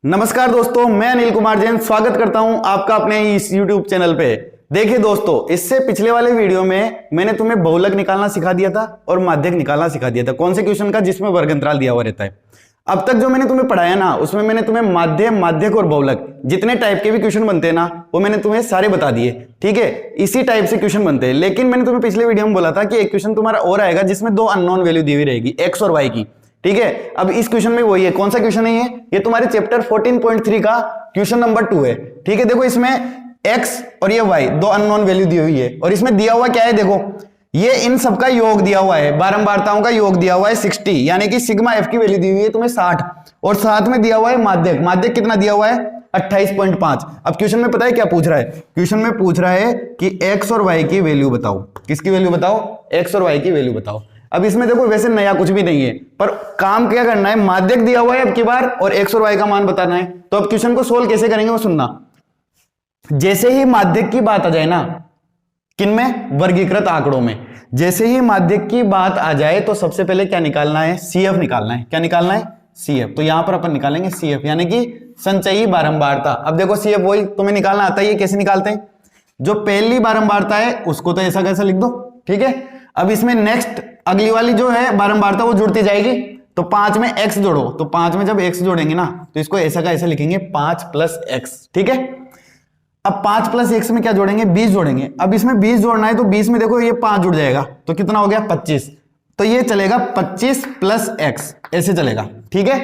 नमस्कार दोस्तों, मैं अनिल कुमार जैन स्वागत करता हूं आपका अपने इस YouTube चैनल पे। देखिए दोस्तों, इससे पिछले वाले वीडियो में मैंने तुम्हें बहुलक निकालना सिखा दिया था और माध्यक निकालना सिखा दिया था। कौन से क्वेश्चन का? जिसमें वर्ग अंतराल दिया हुआ रहता है। अब तक जो मैंने तुम्हें पढ़ाया ना, उसमें मैंने तुम्हें माध्य, माध्यक और बहुलक जितने टाइप के भी क्वेश्चन बनते हैं ना, वो मैंने तुम्हें सारे बता दिए। ठीक है, इसी टाइप से क्वेश्चन बनते हैं। लेकिन मैंने तुम्हें पिछले वीडियो में बोला था कि एक क्वेश्चन तुम्हारा और आएगा जिसमें दो अननोन वैल्यू दी हुई रहेगी, एक्स और वाई की। ठीक है, अब इस क्वेश्चन में वही है। कौन सा क्वेश्चन है ये तुम्हारे चैप्टर 14.3 का क्वेश्चन नंबर 2 है। ठीक है, देखो इसमें x और ये y दो अननोन वैल्यू दी हुई है और इसमें दिया हुआ क्या है? देखो ये इन सबका योग दिया हुआ है, बारंबारताओं का योग दिया हुआ है 60, यानी कि सिग्मा f की वैल्यू दी हुई है तुम्हें 60 और साथ में दिया हुआ है माध्यक। माध्यक कितना दिया हुआ है? 28.5। अब क्वेश्चन में पता है क्या पूछ रहा है? क्वेश्चन में पूछ रहा है कि x और y की वैल्यू बताओ। किसकी वैल्यू बताओ? x और y की वैल्यू बताओ। अब इसमें देखो वैसे नया कुछ भी नहीं है, पर काम क्या करना है, माध्यक दिया हुआ है अब की बार और x और y का मान बताना है। तो अब क्वेश्चन को सोल्व कैसे करेंगे वो सुनना। जैसे ही माध्यक की बात आ जाए ना, किनमें? वर्गीकृत आंकड़ों में। जैसे ही माध्यक की बात आ जाए तो सबसे पहले क्या निकालना है? CF निकालना है। क्या निकालना है? CF। तो यहां पर अपन निकालेंगे CF, यानी कि संचयी बारंबारता। अब देखो CF वही तुम्हें निकालना आता है। ये कैसे निकालते हैं? जो पहली बारंबारता है उसको तो ऐसा कैसा लिख दो। ठीक है, अब इसमें नेक्स्ट अगली वाली जो है बारंबारता वो जुड़ती जाएगी। तो 5 में x जोड़ो, तो 5 में जब x जोड़ेंगे ना तो इसको ऐसा का ऐसा लिखेंगे 5 + x। ठीक है, अब 5 + x में क्या जोड़ेंगे? 20 जोड़ेंगे। अब इसमें 20 जोड़ना है तो 20 में देखो ये 5 जुड़ जाएगा तो कितना हो गया? 25। तो ये चलेगा 25 + x, ऐसे चलेगा। ठीक है,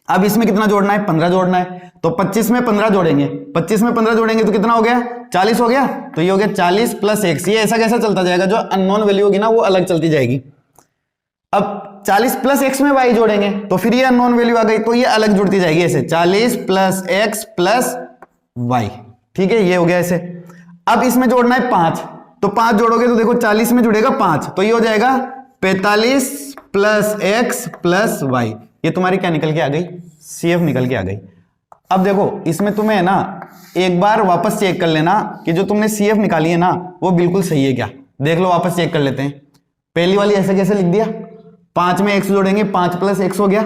अब इसमें कितना जोड़ना है? 15 जोड़ना है। तो 25 में 15 जोड़ेंगे, 25 में 15 जोड़ेंगे तो कितना हो गया? 40 हो गया। तो ये हो गया 40 + x। ये ऐसा कैसा चलता जाएगा? जो अननोन वैल्यू होगी ना वो अलग चलती जाएगी। अब 40 + x में y जोड़ेंगे तो फिर ये अननोन वैल्यू आ गई, तो ये अलग जुड़ती जाएगी ऐसे 40 + x + y। ठीक है, ये हो गया ऐसे। अब इसमें जोड़ना है 5, तो 5 जोड़ोगे तो देखो 40 में जुड़ेगा 5, तो ये हो जाएगा 45 + x + y। ये तुम्हारी क्या निकल के आ गई? CF निकल के आ गई। अब देखो इसमें तुम्हें है ना एक बार वापस चेक कर लेना कि जो तुमने CF निकाली है ना वो बिल्कुल सही है क्या। देख लो, वापस चेक कर लेते हैं। पहली वाली ऐसे कैसे लिख दिया? 5 में x जोड़ेंगे, 5 + x हो गया।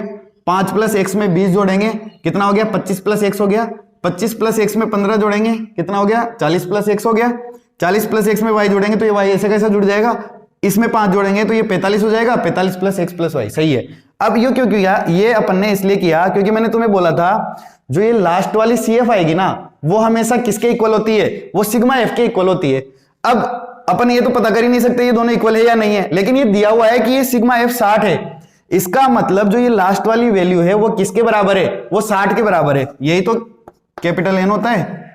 5 + x में 20 जोड़ेंगे, कितना हो गया? 25 + x हो गया। 25 + x में 15 जोड़ेंगे, कितना हो गया? 40 + x हो गया। 40 + x में y जोड़ेंगे तो ये y ऐसे कैसा जुड़ जाएगा? इसमें 5 जोड़ेंगे तो ये 45 हो जाएगा। 45 + x + y, सही है। अब ये क्यों किया? ये अपन ने इसलिए किया क्योंकि मैंने तुम्हें बोला था जो ये लास्ट वाली CF आएगी ना वो हमेशा किसके इक्वल होती है? वो सिग्मा f के इक्वल होती है। अब अपन ये तो पता कर ही नहीं सकते ये दोनों इक्वल है या नहीं है, लेकिन ये दिया हुआ है कि ये सिग्मा f 60 है। इसका मतलब जो ये लास्ट वाली वैल्यू है वो किसके बराबर है? वो 60 के बराबर है। यही तो कैपिटल N होता है।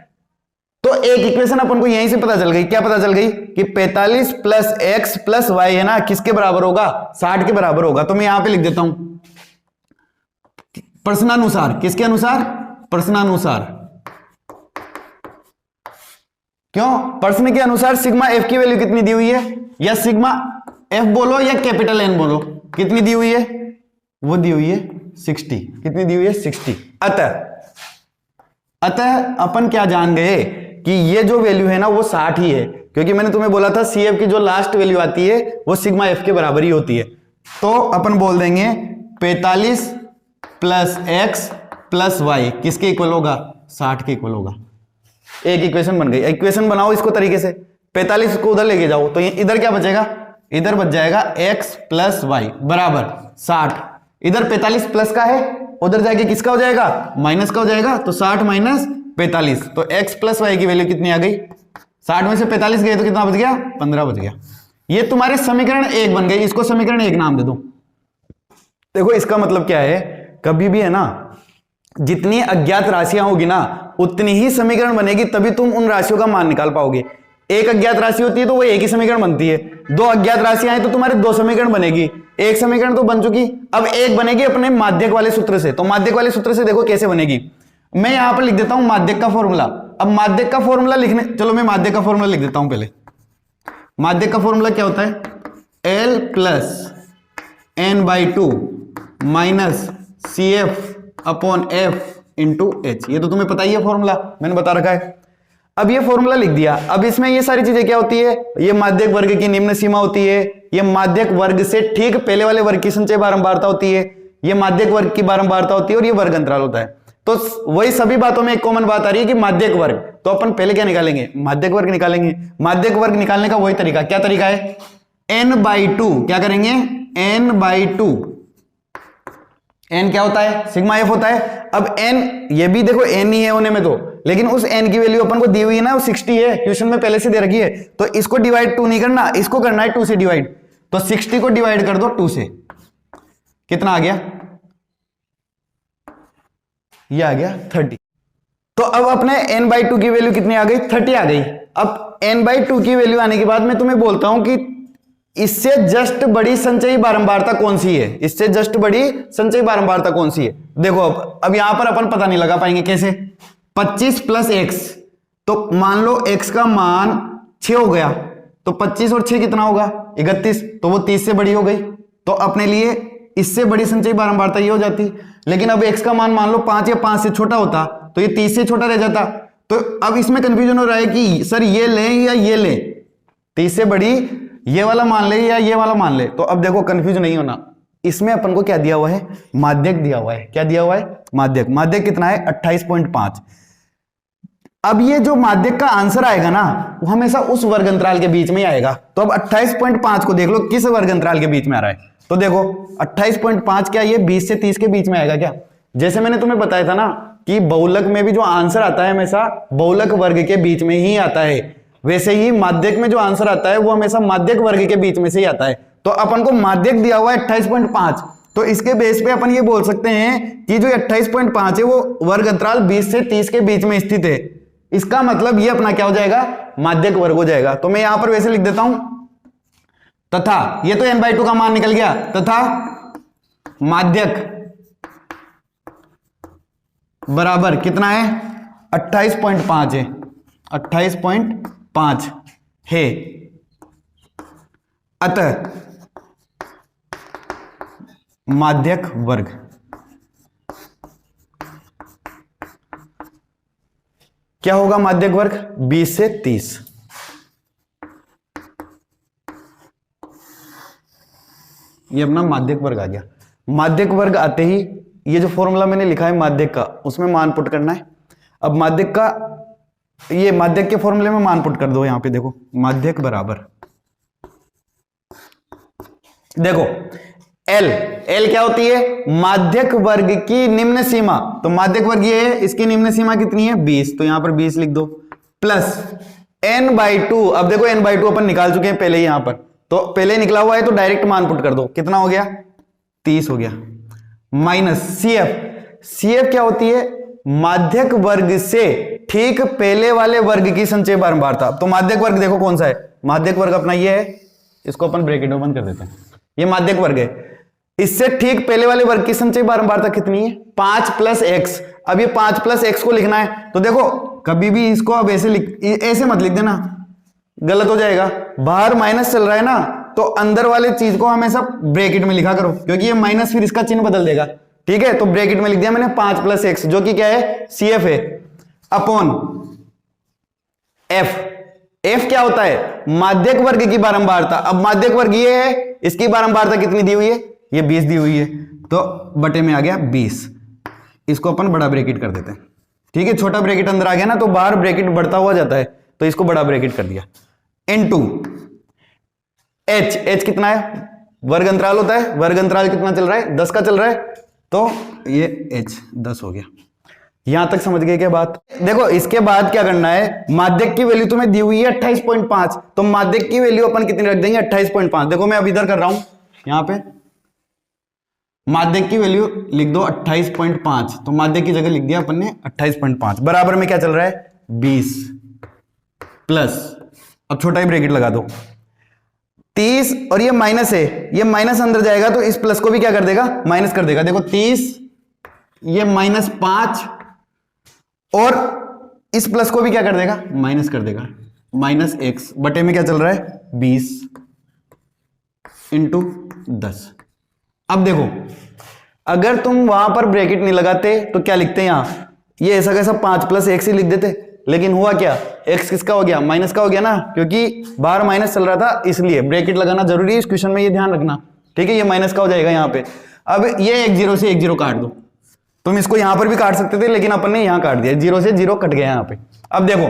तो एक इक्वेशन अपन को यहीं से पता चल गई। क्या पता चल गई? कि 45 + x + y है ना किसके बराबर होगा? 60 के बराबर होगा। तो मैं यहां पे लिख देता हूं प्रश्नानुसार। किसके अनुसार? प्रश्नानुसार। क्यों? प्रश्न के अनुसार सिग्मा f की वैल्यू कितनी दी हुई है? या सिग्मा f बोलो या कैपिटल N बोलो, कितनी दी हुई है? वो दी हुई है 60। कितनी दी हुई है? 60। अतः अपन क्या जान गए कि ये जो वैल्यू है ना वो 60 ही है, क्योंकि मैंने तुम्हें बोला था CF की जो लास्ट वैल्यू आती है वो सिग्मा f के बराबर ही होती है। तो अपन बोल देंगे 45 + x + y किसके इक्वल होगा? 60 के इक्वल होगा। एक इक्वेशन बन गई। इक्वेशन बनाओ इसको तरीके से, 45 को उधर लेके जाओ तो ये इधर क्या बचेगा? इधर बच जाएगा x + y बराबर 60। इधर 45 प्लस का है, उधर जाके किसका हो जाएगा? माइनस का हो जाएगा। तो 60 - 45, तो x + y की वैल्यू कितनी आ गई? 60 में से 45 गए तो कितना बच गया? 15 बच गया। ये तुम्हारे समीकरण 1 बन गई। इसको समीकरण 1 नाम दे दो। देखो इसका मतलब क्या है, कभी भी है ना जितनी अज्ञात राशियां होगी ना उतनी ही समीकरण बनेगी, तभी तुम उन राशियों का मान निकाल पाओगे। एक अज्ञात राशि होती है तो वो एक ही समीकरण बनती है। 2 अज्ञात राशियां हैं तो तुम्हारे 2 समीकरण बनेगी। एक समीकरण तो बन चुकी, अब एक बनेगी अपने माध्यक वाले सूत्र से। तो माध्यक वाले सूत्र से देखो कैसे बनेगी। मैं यहां पर लिख देता हूं माध्यक का फॉर्मूला। अब माध्यक का फॉर्मूला लिखने, चलो मैं माध्यक का फॉर्मूला लिख देता हूं पहले। माध्यक का फॉर्मूला क्या होता है? L + n/2 - CF/F × H। ये तो तुम्हें पता ही है फॉर्मूला, मैंने बता रखा है। अब ये फॉर्मूला लिख दिया। अब इसमें ये सारी चीजें क्या होती है? ये माध्यक वर्ग की निम्न सीमा होती है, ये माध्यक वर्ग से ठीक पहले वाले वर्ग की संचय बारंबारता होती है, ये माध्यक वर्ग की बारंबारता होती है और ये वर्ग अंतराल होता है। तो वही सभी बातों में एक कॉमन बात आ रही है कि माध्यक वर्ग। तो अपन पहले क्या निकालेंगे, माध्यक वर्ग निकालेंगे। माध्यक वर्ग निकालने का वही तरीका, क्या तरीका है, n/2। क्या करेंगे, n/2। n क्या होता है, सिग्मा f होता है। अब n, ये भी देखो n ही है होने में तो, लेकिन उस n की वैल्यू अपन को दी हुई है ना, वो 60 है, क्वेश्चन में पहले से दे रखी है। तो इसको डिवाइड 2 नहीं करना, इसको करना है 2 से डिवाइड। तो 60 को डिवाइड कर दो 2 से, कितना आ गया, ये आ गया 30। तो अब अपने n/2 की वैल्यू कितनी आ गई, 30 आ गई। अब n/2 की वैल्यू आने के बाद मैं तुम्हें बोलता हूं कि इससे जस्ट बड़ी संचयी बारंबारता कौन सी है, इससे जस्ट बड़ी संचयी बारंबारता कौन सी है। देखो अब यहां पर अपन पता नहीं लगा पाएंगे, कैसे, 25 + x, तो मान लो x का मान 6 हो गया, तो 25 और 6 कितना होगा, 31, तो वो 30 से बड़ी हो गई। तो अपने लिए इससे बड़ी संचयी बारंबारता ये हो जाती। लेकिन अब x का मान लो 5 या 5 से छोटा होता, तो ये 30 से छोटा रह जाता। तो अब इसमें कंफ्यूजन हो रहा है कि सर ये लें या ये लें, 30 से बड़ी ये वाला मान ले या ये वाला मान ले। तो अब देखो कंफ्यूज नहीं होना, इसमें अपन को क्या दिया हुआ है, माध्यक दिया हुआ है। क्या दिया हुआ है, माध्यक। माध्यक कितना है, 28.5। अब ये जो माध्यक का आंसर आएगा ना, वो हमेशा उस वर्ग अंतराल के बीच में ही आएगा। तो अब 28.5 को देख लो किस वर्ग अंतराल के बीच में आ रहा है। तो देखो 28.5 क्या ये 20 से 30 के बीच में आएगा क्या। जैसे मैंने तुम्हें बताया था ना कि बहुलक में भी जो आंसर आता है हमेशा बहुलक वर्ग के बीच में ही आता है, वैसे ही माध्यक में जो आंसर आता है वो हमेशा माध्यक वर्ग के बीच में से ही आता है। तो अपन को माध्यक दिया हुआ है 28.5, तो इसके बेस पे अपन ये बोल सकते हैं कि जो 28.5 है वो वर्ग अंतराल 20 से 30 के बीच में स्थित है। इसका मतलब ये अपना क्या हो जाएगा, माध्यक वर्ग हो जाएगा। तो मैं यहां पर वैसे लिख देता हूं, तथा ये तो n/2 का मान निकल गया, तथा माध्यक बराबर कितना है, 28.5 है, 28.5 है। अतः माध्यक वर्ग क्या होगा, माध्यक वर्ग 20 से 30। ये अपना माध्यक वर्ग आ गया। माध्यक वर्ग आते ही ये जो फॉर्मूला मैंने लिखा है माध्यक का, उसमें मान पुट करना है। अब माध्यक का, ये माध्यक के फॉर्मूले में मान पुट कर दो। यहां पे देखो माध्यक बराबर, देखो L क्या होती है, माध्यक वर्ग की निम्न सीमा। तो माध्यक वर्ग ये है, इसकी निम्न सीमा कितनी है, 20। तो यहां पर 20 लिख दो, प्लस n/2। अब देखो n/2 अपन निकाल चुके हैं पहले ही, यहां पर तो पहले निकला हुआ है, तो डायरेक्ट मान पुट कर दो, कितना हो गया, 30 हो गया। माइनस CF क्या होती है, माध्यक वर्ग से ठीक पहले वाले वर्ग की संचय बारंबारता। तो माध्यक वर्ग देखो कौन सा है, माध्यक वर्ग अपना ये है, इसको अपन ब्रैकेट में बंद कर देते हैं, ये माध्यक वर्ग है। इससे ठीक पहले वाले वर्ग की संचय बारंबारता कितनी है, 5 + x। अब ये 5 + x को लिखना है, तो देखो कभी भी इसको अब ऐसे मत लिख देना, गलत हो जाएगा। बाहर माइनस चल रहा है ना, तो अंदर वाले चीज को हमेशा ब्रैकेट में लिखा करो, क्योंकि ये माइनस फिर इसका चिन्ह बदल देगा। ठीक है, तो ब्रैकेट में लिख दिया मैंने 5 + x, जो कि क्या है, CF है, अपॉन F क्या होता है, माध्यक वर्ग की बारंबारता। अब माध्यक वर्ग ये है, इसकी बारंबारता कितनी दी हुई है, ये 20 दी हुई है, तो बटे में आ गया 20। इसको अपन बड़ा ब्रैकेट कर देते हैं। ठीक है, छोटा ब्रैकेट अंदर आ गया ना, तो बाहर ब्रैकेट बढ़ता हुआ जाता है, तो इसको बड़ा ब्रैकेट कर दिया। इनटू H कितना है, वर्ग अंतराल होता है, वर्ग अंतराल कितना चल रहा है, 10 का चल रहा है, तो ये H 10 हो गया। यहां तक समझ गए क्या बात। देखो इसके बाद क्या करना है, माध्यक की वैल्यू तुम्हें दी हुई है 28.5, तो माध्यक की वैल्यू अपन कितनी रख देंगे, 28.5। देखो मैं अब इधर कर रहा हूं, यहां पे माध्यक की वैल्यू लिख दो 28.5, तो माध्यक की जगह लिख दिया अपन ने 28.5, बराबर में क्या चल रहा है, 20 प्लस, अब छोटा ही ब्रैकेट लगा दो, 30, और ये माइनस है, ये माइनस अंदर जाएगा तो इस प्लस को भी क्या कर देगा, माइनस कर देगा। देखो 30, ये -5, और इस प्लस को भी क्या कर देगा, माइनस कर देगा, -x बटे में क्या चल रहा है, 20 × 10। अब देखो अगर तुम वहां पर ब्रैकेट नहीं लगाते तो क्या लिखते हैं, यहां ये ऐसा कैसा 5 + x ही लिख देते, लेकिन हुआ क्या, x किसका हो गया, माइनस का हो गया ना, क्योंकि बाहर माइनस चल रहा था, इसलिए ब्रैकेट लगाना जरूरी है इस क्वेश्चन में, ये ध्यान रखना। ठीक है, ये माइनस का हो जाएगा यहाँ पे। अब ये 1 0 से 1 0 काट दो, तुम इसको यहां पर भी काट सकते थे, लेकिन अपन ने यहां काट दिया, 0 से 0 कट गया यहां पे। अब देखो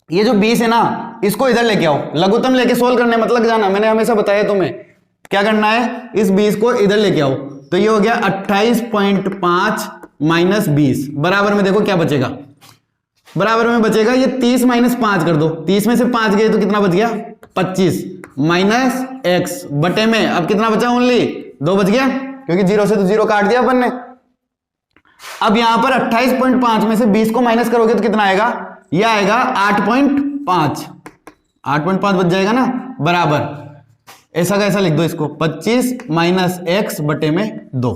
ये जो 20 है ना, इसको इधर लेके आओ, लघुत्तम लेके सोल्व करने मत लग जाना, मैंने हमेशा बताया तुम्हें क्या करना है, इस 20 को इधर लेके आओ, तो ये हो गया 28.5 माइनस 20 बराबर में, देखो क्या बचेगा, बराबर में बचेगा ये 30 माइनस 5 कर दो, 30 में से 5 गए तो कितना बच गया 25 माइनस x बटे में, अब कितना बचा, ओनली 2 बच गया, क्योंकि 0 से तो 0 काट दिया अपन ने। अब यहां पर 28.5 में से 20 को माइनस करोगे तो कितना आएगा, यह आएगा 8.5, 8.5 बच जाएगा ना, बराबर ऐसा का ऐसा लिख दो इसको, 25 माइनस x बटे में 2।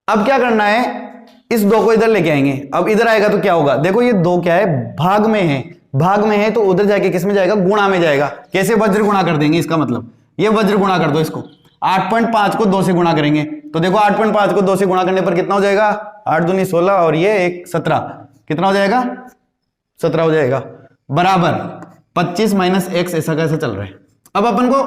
अब क्या करना है, इस 2 को इधर लेके आएंगे, अब इधर आएगा तो क्या होगा, देखो ये 2 क्या है, भाग में है, भाग में है तो उधर जाके किस में जाएगा, गुणा में जाएगा। कैसे, वज्र गुणा कर देंगे, इसका मतलब ये वज्र गुणा कर दो इसको, 8.5 को 2 से गुणा करेंगे, तो देखो 8.5 को 2 से गुणा करने पर कितना हो जाएगा, 8 दूनी 16 और ये 1 17, कितना हो जाएगा 17 हो जाएगा, बराबर 25 माइनस x, ऐसा कैसे चल रहा है। अब अपन को,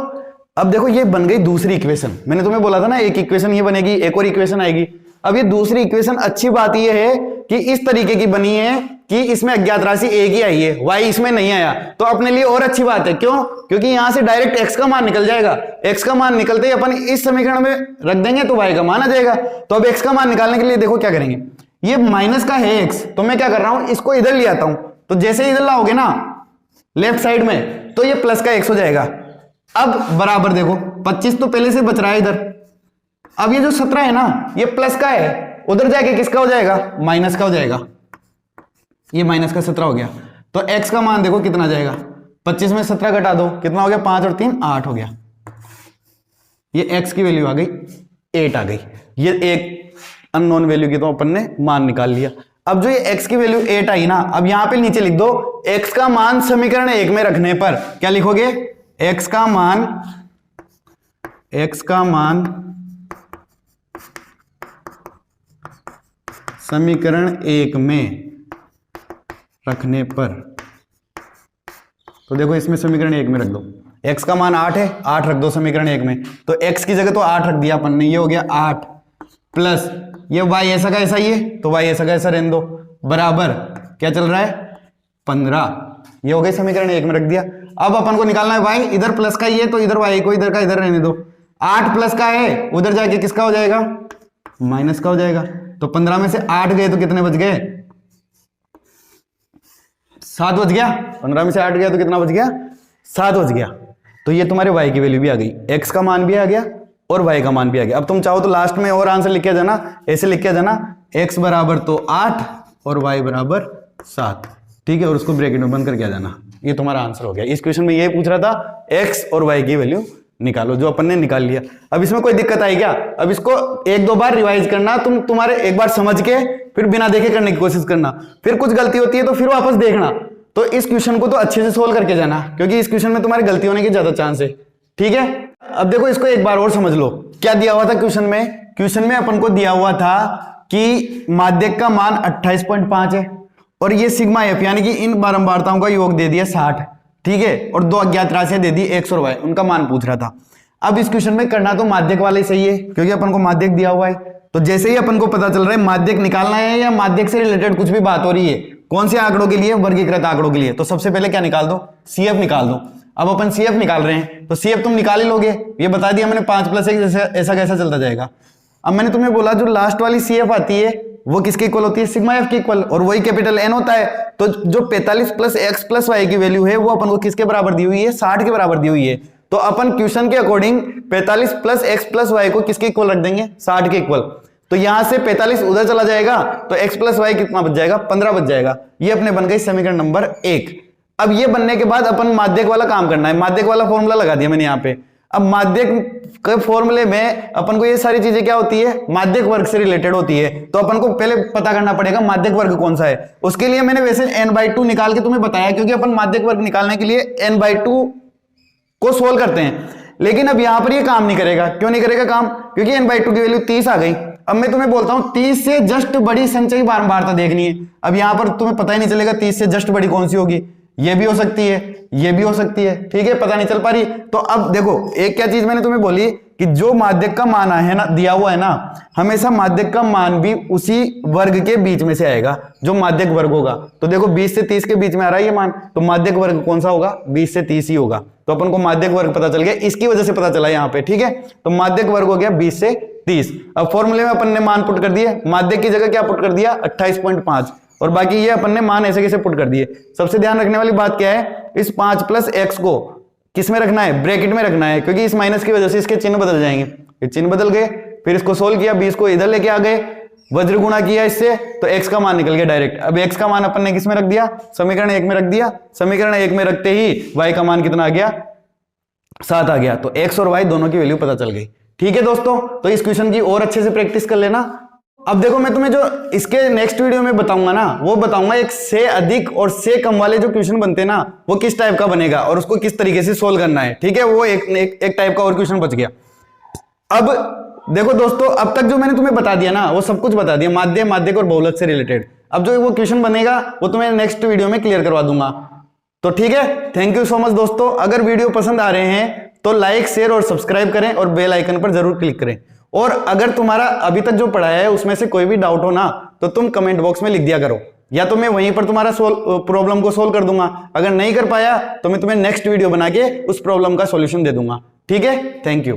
अब देखो ये बन गई दूसरी इक्वेशन, मैंने तुम्हें बोला था ना एक इक्वेशन ये बनेगी, एक और इक्वेशन आएगी। अब ये दूसरी इक्वेशन अच्छी बात ये है कि इस तरीके की बनी है कि इसमें अज्ञात राशि एक ही आई है, y इसमें नहीं आया, तो अपने लिए और अच्छी बात है। क्यों, क्योंकि यहां से डायरेक्ट x का मान निकल जाएगा, x का मान निकलते ही अपन इस समीकरण में रख देंगे तो y का मान आ जाएगा। तो अब x का मान निकालने के लिए देखो क्या करेंगे, ये माइनस का है x, तो मैं क्या कर रहा हूं, इसको इधर ले आता हूं, तो जैसे इधर लाओगे ना लेफ्ट साइड में, तो ये प्लस का x हो जाएगा। अब बराबर देखो 25 तो पहले से बच रहा है इधर, अब ये जो 17 है ना ये प्लस का है, उधर जाके किसका हो जाएगा, माइनस का हो जाएगा, ये माइनस का 17 हो गया। तो x का मान देखो कितना जाएगा, 25 में 17 घटा दो, कितना हो गया, 5 और 3 8 हो गया, ये x की वैल्यू आ गई 8 आ गई, ये एक अननोन वैल्यू की तो अपन ने मान निकाल लिया। अब जो ये x की वैल्यू 8 आई ना, अब यहां पे नीचे लिख दो x का मान समीकरण 1 में रखने पर क्या लिखोगे, x का मान समीकरण 1 में रखने पर, तो देखो इसमें समीकरण 1 में रख दो, x का मान 8 है, 8 रख दो समीकरण 1 में, तो x की जगह तो 8 रख दिया अपन ने, ये हो गया 8 प्लस ये y ऐसा का ऐसा ही है, तो y ऐसा का ऐसा रहने दो, बराबर क्या चल रहा है 15, ये हो गई समीकरण 1 में रख दिया। अब अपन को निकालना है y, इधर प्लस का ही है तो इधर y को इधर का इधर रहने दो, 8 प्लस का है, उधर जाके किसका हो जाएगा, माइनस का हो जाएगा। तो 15 में से 8 गए तो कितने बच गए, 7 बच गया, 15 में से 8 गया तो कितना बच गया, 7 बच गया। तो ये तुम्हारे y की वैल्यू भी आ गई, x का मान भी आ गया और y का मान भी आ गया। अब तुम चाहो तो लास्ट में और आंसर लिख के जाना, ऐसे लिख के जाना, x बराबर तो 8 और y बराबर 7, ठीक है, और उसको ब्रैकेट में बंद करके आ जाना, ये तुम्हारा आंसर हो गया। इस क्वेश्चन में ये पूछ रहा था x और y की वैल्यू निकालो, जो अपन ने निकाल लिया। अब इसमें कोई दिक्कत आई क्या, अब इसको 1-2 बार रिवाइज करना, तुम्हारे एक बार समझ के फिर बिना देखे करने की कोशिश करना, फिर कुछ गलती होती है तो फिर वापस देखना। तो इस क्वेश्चन को तो अच्छे से सोल्व करके जाना, क्योंकि इस क्वेश्चन में तुम्हारी गलती होने के ज्यादा चांस है, ठीक है। अब देखो इसको एक बार और समझ लो, क्या दिया हुआ था क्वेश्चन में, क्वेश्चन में अपन को दिया हुआ था कि माध्यक का मान 28.5 है और ये सिग्मा एफ यानी कि इन बारंबारताओं का योग दे दिया 60, ठीक है, और 2 अज्ञात राशियां दे दी x और y, उनका मान पूछ रहा था। अब इस क्वेश्चन में करना तो माध्यक वाला ही सही है, क्योंकि अपन को माध्यक दिया हुआ है, तो जैसे ही अपन को पता चल रहा है माध्यक निकालना है या माध्यक से रिलेटेड कुछ भी बात हो रही है, कौन से आंकड़ों के लिए, वर्गीकृत आंकड़ों के लिए, तो सबसे पहले क्या निकाल दो, CF निकाल दो। अब अपन CF निकाल रहे हैं तो CF तुम निकाल ही लोगे, ये बता दिया मैंने 5 + 1 ऐसा कैसा चलता जाएगा। अब मैंने तुम्हें बोला जो लास्ट वाली CF आती है वो किसके इक्वल होती है, सिग्मा एफ के इक्वल, और वही कैपिटल N होता है। तो जो 45 + x + y की वैल्यू है वो अपन को किसके बराबर दी हुई है, 60 के बराबर दी हुई है। तो अपन क्वेश्चन के अकॉर्डिंग 45 + x + y को किसके इक्वल रख देंगे, 60 के इक्वल। तो यहां से 45 उधर चला जाएगा तो x + y कितना बच जाएगा, 15 बच जाएगा। ये अपने बन गई समीकरण नंबर 1। अब ये बनने के बाद अपन माध्यक वाला काम करना है, माध्यक वाला फॉर्मूला लगा दिया मैंने यहाँ पे। अब माध्यक के फॉर्मूले में अपन को ये सारी चीजें क्या होती है, माध्यक वर्ग से रिलेटेड होती है, तो अपन को पहले पता करना पड़ेगा माध्यक वर्ग कौन सा है। उसके लिए मैंने वैसे n/2 निकाल के तुम्हें बताया, क्योंकि अपन माध्यक वर्ग निकालने के लिए n/2 को सोल्व करते हैं। लेकिन अब यहां पर ये काम नहीं करेगा। क्यों नहीं करेगा काम, क्योंकि n/2 की वैल्यू 30 आ गई। अब मैं तुम्हें बोलता हूं 30 से जस्ट बड़ी संचयी बारंबारता देखनी है। अब यहां पर तुम्हें पता ही नहीं चलेगा 30 से जस्ट बड़ी कौन सी होगी, ये भी हो सकती है, ये भी हो सकती है, ठीक है, पता नहीं चल पा रही। तो अब देखो एक क्या चीज मैंने तुम्हें बोली कि जो माध्यक का मान है ना, दिया हुआ है ना, हमेशा माध्यक का मान भी उसी वर्ग के बीच में से आएगा जो माध्यक वर्ग होगा। तो देखो 20 से 30 के बीच में आ रहा है ये मान, तो माध्यक वर्ग कौन सा होगा, 20 से 30 ही होगा। तो अपन को माध्यक वर्ग पता चल गया, इसकी वजह से पता चला यहाँ पे, ठीक है। तो माध्यक वर्ग हो गया 20 से 30। अब फॉर्मूले में अपन ने मान पुट कर दिए, माध्यक की जगह क्या पुट कर दिया, 28.5, और बाकी ये अपन ने मान ऐसे कैसे पुट कर दिए। सबसे ध्यान रखने वाली बात क्या है, इस 5 प्लस एक्स को किस में रखना है, ब्रैकेट में रखना है, क्योंकि इस माइनस की वजह से इसके चिन्ह बदल जाएंगे। ये चिन्ह बदल गए, फिर इसको सोल्व किया, 20 को इधर लेके आ गए, वज्र गुणा किया इससे, तो x का मान निकल गया डायरेक्ट। अब x का मान अपन ने किस में रख दिया, समीकरण 1 में रख दिया। समीकरण 1 में रखते ही y का मान कितना आ गया, 7 आ गया। तो x और y दोनों की वैल्यू पता चल गई। ठीक है दोस्तों, तो इस क्वेश्चन की और अच्छे से प्रैक्टिस कर लेना। अब देखो मैं तुम्हें जो इसके नेक्स्ट वीडियो में बताऊंगा ना, वो बताऊंगा एक से अधिक और से कम वाले जो क्वेश्चन बनते हैं ना, वो किस टाइप का बनेगा और उसको किस तरीके से सोल्व करना है। ठीक है, वो एक टाइप का और क्वेश्चन बच गया। अब देखो दोस्तों, अब तक जो मैंने तुम्हें बता दिया ना, वो सब कुछ बता दिया माध्य, माध्यक और बहुलक से रिलेटेड। अब जो वो क्वेश्चन बनेगा वो तुम्हें नेक्स्ट वीडियो में क्लियर करवा दूंगा। तो ठीक है, थैंक यू सो मच दोस्तों। अगर वीडियो पसंद आ रहे हैं तो लाइक, शेयर और सब्सक्राइब करें और बेल आइकन पर जरूर क्लिक करें। और अगर तुम्हारा अभी तक जो पढ़ाया है उसमें से कोई भी डाउट हो ना, तो तुम कमेंट बॉक्स में लिख दिया करो, या तो मैं वहीं पर तुम्हारा प्रॉब्लम को सोल्व कर दूंगा। अगर नहीं कर पाया तो मैं तुम्हें नेक्स्ट वीडियो बना के उस प्रॉब्लम का सॉल्यूशन दे दूंगा। ठीक है, थैंक यू।